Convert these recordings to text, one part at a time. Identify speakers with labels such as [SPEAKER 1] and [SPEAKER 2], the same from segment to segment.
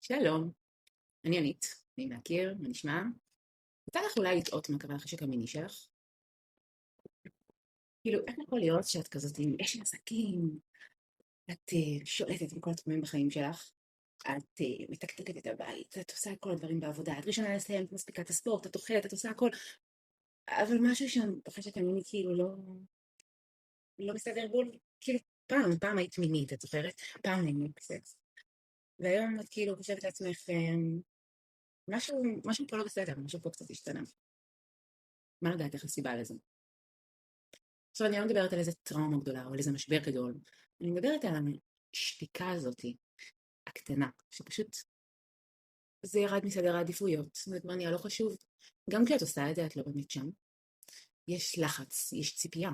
[SPEAKER 1] שלום, אני ענית, נעים להכיר, מה נשמע? רוצה לך אולי לטעות מה קרה לחשק המיני שלך? כאילו, איך יכול להיות שאת כזאת עם אשת עסקים, את שולטת בכל התחומים בחיים שלך, את מתקתקת את הבית, את עושה את כל הדברים בעבודה, את ראשונה לסיים, את מספיקה את הספורט, את אוכלת, את עושה הכל, אבל משהו שם בחשק המיני כאילו לא מסתדר בול, כאילו פעם היית מינית, את זוכרת? פעם נהנית בסקס. והיום את כאילו חושבת לעצמך, משהו פה לא בסדר, משהו פה קצת השתנה. מה לדעת איך הסיבה לזה? עכשיו, אני לא מדברת על איזה טראומה גדולה או על איזה משבר גדול, אני מדברת על השתיקה הזאת, הקטנה, שפשוט זה ירד מסדר העדיפויות, זאת אומרת, מה נהיה לא חשוב. גם כשאת עושה את זה, את לא באמת שם. יש לחץ, יש ציפייה.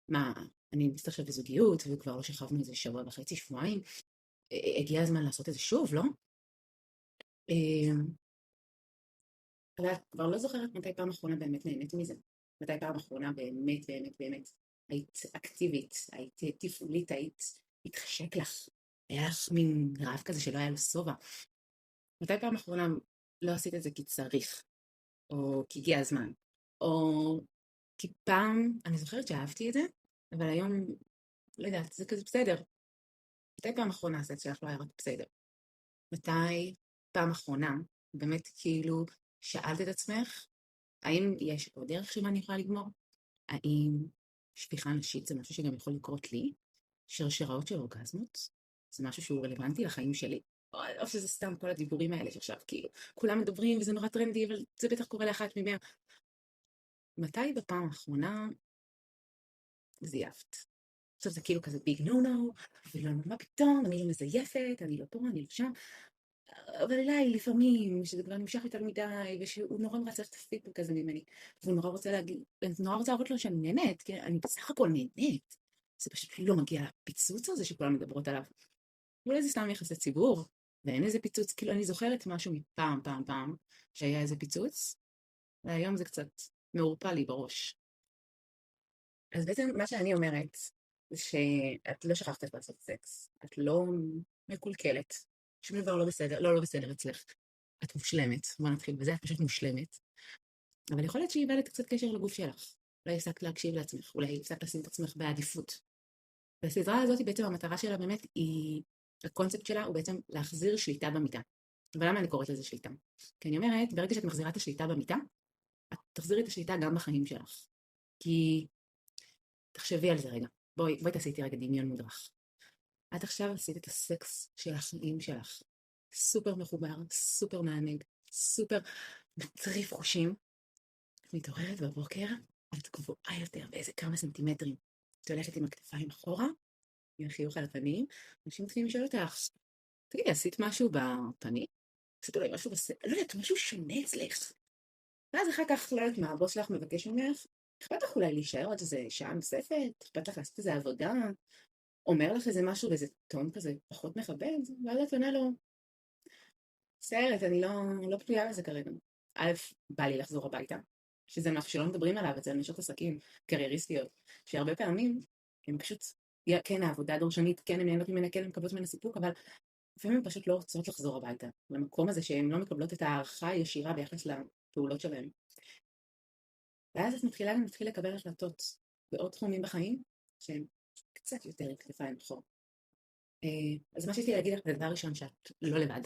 [SPEAKER 1] מה, אני נמצאת עכשיו בזוגיות, וכבר לא שכבנו איזה שבוע וחצי, שבועיים, הגיע הזמן לעשות את זה שוב, לא? אבל את כבר לא זוכרת מתי פעם אחרונה באמת נהנית מזה. מתי פעם אחרונה באמת היית אקטיבית, היית תפעולית, התחשק לך, היה לך מין רעב כזה שלא היה לו שובע. מתי פעם אחרונה לא עשית את זה כי צריך, או כי הגיע הזמן, או כי פעם, אני זוכרת שאהבתי את זה, אבל היום, לא יודעת, זה כזה בסדר. מתי פעם אחרונה הסקס שלך לא היה רק בסדר? מתי פעם אחרונה, באמת כאילו, שאלת את עצמך, האם יש עוד דרך שבה אני יכולה לגמור? האם שפיכה נשית זה משהו שגם יכול לקרות לי? שרשראות של אורגזמות? זה משהו שהוא רלוונטי לחיים שלי? או שזה סתם כל הדיבורים האלה שעכשיו כאילו כולם מדברים וזה נורא טרנדי, אבל זה בטח קורה לאחת ממאה. מתי בפעם האחרונה זייפת? עכשיו זה כאילו כזה ביג נו נו, ולא מה פתאום, אני לא מזייפת, אני לא פה, אני לא שם. אבל אליי לפעמים, שזה כבר נמשך יותר מדי, ושהוא נורא צריך את הפידבק הזה ממני, והוא נורא רוצה להגיד, אני נורא רוצה להראות לו שאני נהנית, כי אני בסך הכל נהנית. זה פשוט לא מגיע לפיצוץ הזה שכולם מדברות עליו. אולי זה סתם יחסי ציבור, ואין איזה פיצוץ, כאילו אני זוכרת משהו מפעם, שהיה איזה פיצוץ, והיום זה קצת מעורפל לי בראש. אז בעצם מה שאני אומרת, זה שאת לא שכחת איך לעשות סקס, את לא מקולקלת, שום דבר לא בסדר, לא בסדר אצלך. את מושלמת, בוא נתחיל בזה, את פשוט מושלמת. אבל יכול להיות שאיבדת קצת קשר לגוף שלך. אולי הפסקת להקשיב לעצמך, אולי הפסקת לשים את עצמך בעדיפות. והסדרה הזאת בעצם המטרה שלה באמת היא, הקונספט שלה הוא בעצם להחזיר שליטה במיטה. ולמה אני קוראת לזה שליטה? כי אני אומרת, ברגע שאת מחזירה את השליטה במיטה, את תחזירי את השליטה גם בחיים שלך. כי תחשבי על זה רגע. בואי תעשי איתי רגע דמיון מודרך. את עכשיו עשית את הסקס של החיים שלך. סופר מחובר, סופר מענג, סופר מטריף חושים. את מתעוררת בבוקר, את גבוהה יותר באיזה כמה סנטימטרים. את הולכת עם הכתפיים אחורה, עם החיוך על הפנים, אנשים מתחילים לשאול אותך, תגידי, עשית משהו בפנים? עשית אולי משהו לא יודעת, משהו שונה אצלך. ואז אחר כך, לא יודעת מה, הבוס שלך מבקש ממך, אכפת לך אולי להישאר עוד איזה שעה נוספת? אכפת לך לעשות איזה עבודה? אומר לך איזה משהו באיזה טון כזה פחות מכבד? ואז את עונה לו, בסרט, אני לא פנויה לזה כרגע. א', בא לי לחזור הביתה, שזה משהו שלא מדברים עליו אצל נשות עסקים קרייריסטיות, שהרבה פעמים הם פשוט, כן, העבודה דורשנית, כן, הן נהנות ממנה, כן, הן מקבלות ממנה סיפוק, אבל לפעמים הן פשוט לא רוצות לחזור הביתה, למקום הזה שהן לא מקבלות את הערכה הישירה ביחס לפעולות שלהן. ואז את מתחילה לקבל החלטות בעוד תחומים בחיים, שהן קצת יותר עם כתפיים אחור. אז מה שיש לי להגיד לך, זה דבר ראשון שאת לא לבד.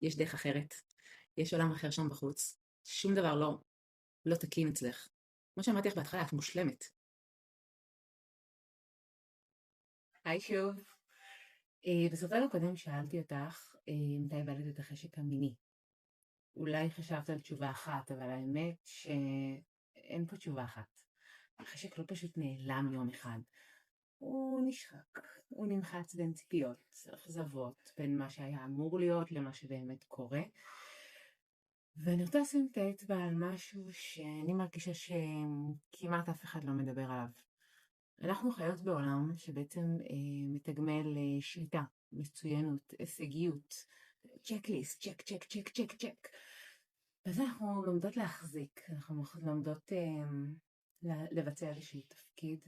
[SPEAKER 1] יש דרך אחרת, יש עולם אחר שם בחוץ, שום דבר לא תקין אצלך. כמו שאמרתי לך בהתחלה, את מושלמת. היי שוב. בסרטון הקודם שאלתי אותך מתי איבדת את החשק המיני. אולי חשבת על תשובה אחת, אבל האמת שאין פה תשובה אחת. החשק לא פשוט נעלם יום אחד. הוא נשחק, הוא נמחץ בין ציפיות, אכזבות, בין מה שהיה אמור להיות למה שבאמת קורה. ואני רוצה לשים את האצבע על משהו שאני מרגישה שכמעט אף אחד לא מדבר עליו. אנחנו חיות בעולם שבעצם מתגמל שליטה, מצוינות, הישגיות, צ'קליסט, צ'ק, צ'ק, צ'ק, צ'ק, צ'ק. ואז אנחנו לומדות להחזיק, אנחנו לומדות לבצע איזשהו תפקיד,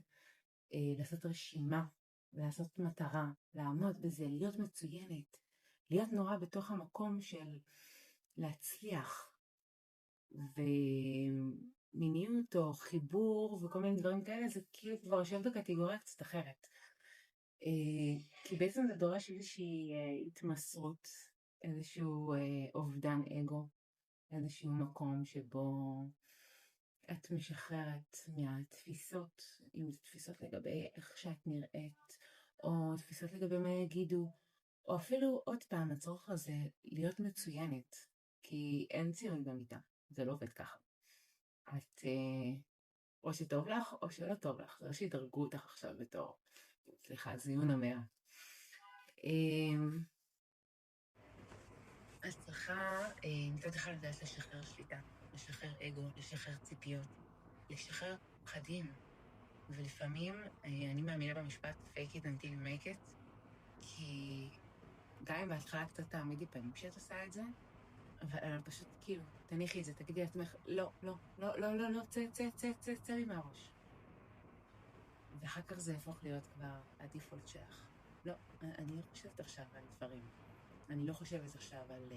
[SPEAKER 1] לעשות רשימה, לעשות מטרה, לעמוד בזה, להיות מצוינת, להיות נורא בתוך המקום של להצליח, ומיניות או חיבור וכל מיני דברים כאלה, זה כאילו כבר יושב בקטגוריה קצת אחרת. כי בעצם זה דורש איזושהי התמסרות, איזשהו אובדן אגו, איזשהו מקום שבו את משחררת מהתפיסות, אם זה תפיסות לגבי איך שאת נראית, או תפיסות לגבי מה יגידו, או אפילו עוד פעם הצורך הזה להיות מצוינת, כי אין ציון במידה, זה לא עובד ככה. את או שטוב לך או שלא טוב לך, זה לא שידרגו אותך עכשיו בתור, סליחה, זיון המאה. את צריכה מצד אחד לדעת לשחרר שליטה, לשחרר אגו, לשחרר ציפיות, לשחרר פחדים. ולפעמים אני מאמינה במשפט fake it until you make it, כי גם אם בהתחלה קצת תעמידי פנים שאת עושה את זה, אבל פשוט כאילו, תניחי את זה, תגידי לעצמך, לא, לא, לא, לא, לא, לא, צא לי מהראש. ואחר כך זה יהפוך להיות כבר הדיפולט שלך. לא, אני לא חושבת עכשיו על דברים. אני לא חושבת עכשיו על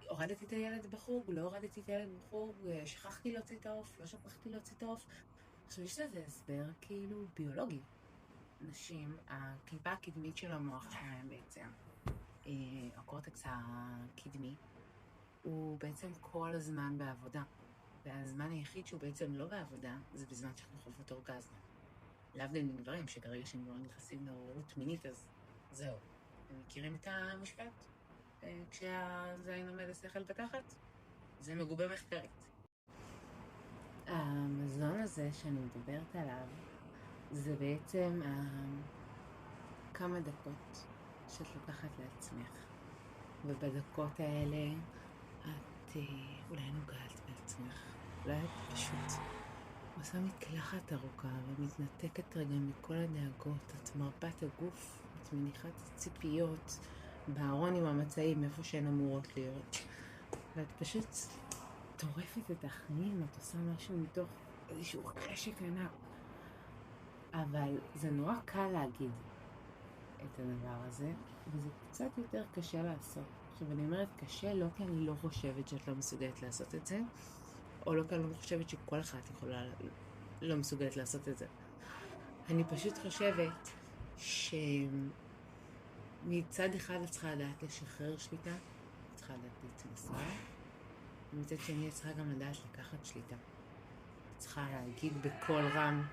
[SPEAKER 1] הורדתי את הילד בחוג, לא הורדתי את הילד בחוג, שכחתי להוציא את העוף, לא שכחתי להוציא את העוף. עכשיו יש לזה הסבר כאילו ביולוגי. נשים, הקליפה הקדמית של המוח שלהם בעצם, הקורטקס הקדמי, הוא בעצם כל הזמן בעבודה. והזמן היחיד שהוא בעצם לא בעבודה, זה בזמן שאנחנו חוות אורגזמה. להבדיל מגברים, שברגע שהם כבר נכנסים לעוררות מינית, אז זהו. אתם מכירים את המשפט? כשהזין עומד השכל בתחת? זה מגובה מחקרית. המזון הזה שאני מדברת עליו, זה בעצם כמה דקות שאת לוקחת לעצמך. ובדקות האלה את אולי נוגעת בעצמך, אולי את פשוט עושה מקלחת ארוכה ומתנתקת רגע מכל הדאגות, את מרפאת הגוף, את מניחת הציפיות בארון עם המצעים איפה שהן אמורות להיות, ואת פשוט טורפת את החיים, את עושה משהו מתוך איזשהו חשק ענק. אבל זה נורא קל להגיד את הדבר הזה, וזה קצת יותר קשה לעשות. עכשיו אני אומרת קשה לא כי אני לא חושבת שאת לא מסוגלת לעשות את זה, או לא כי אני לא חושבת שכל אחת יכולה לא מסוגלת לעשות את זה. אני פשוט חושבת שמצד אחד את צריכה לדעת לשחרר שליטה, את צריכה לדעת להתמסר, ומצד שני את צריכה גם לדעת לקחת שליטה. את צריכה להגיד בקול רם